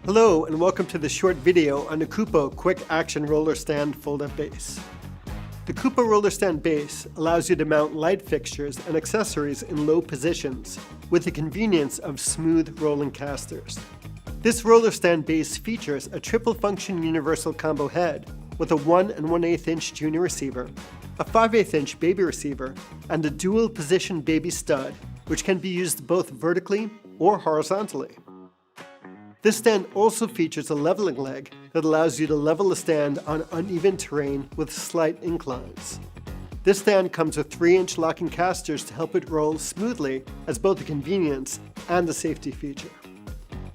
Hello and welcome to this short video on the Kupo Quick Action Roller Stand Fold-Up Base. The Kupo Roller Stand Base allows you to mount light fixtures and accessories in low positions with the convenience of smooth rolling casters. This roller stand base features a triple function universal combo head with a 1 1/8 inch junior receiver, a 5/8 inch baby receiver, and a dual position baby stud, which can be used both vertically or horizontally. This stand also features a leveling leg that allows you to level the stand on uneven terrain with slight inclines. This stand comes with 3-inch locking casters to help it roll smoothly as both a convenience and a safety feature.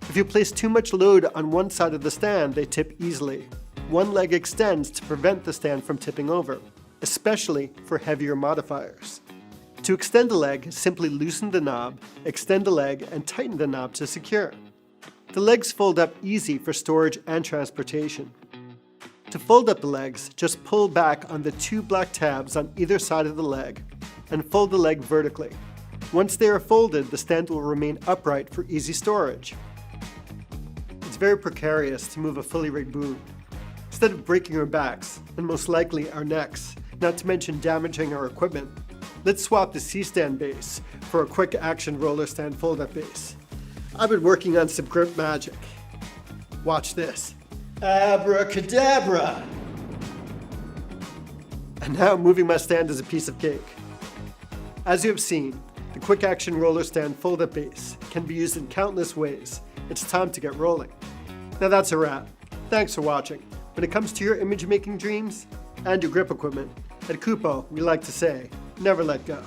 If you place too much load on one side of the stand, they tip easily. One leg extends to prevent the stand from tipping over, especially for heavier modifiers. To extend the leg, simply loosen the knob, extend the leg, and tighten the knob to secure. The legs fold up easy for storage and transportation. To fold up the legs, just pull back on the 2 black tabs on either side of the leg and fold the leg vertically. Once they are folded, the stand will remain upright for easy storage. It's very precarious to move a fully rigged boom. Instead of breaking our backs, and most likely our necks, not to mention damaging our equipment, let's swap the C-stand base for a quick action roller stand fold-up base. I've been working on some grip magic. Watch this. Abracadabra! And now moving my stand is a piece of cake. As you have seen, the quick action roller stand fold-up base can be used in countless ways. It's time to get rolling. Now that's a wrap. Thanks for watching. When it comes to your image making dreams and your grip equipment, at Kupo we like to say, never let go.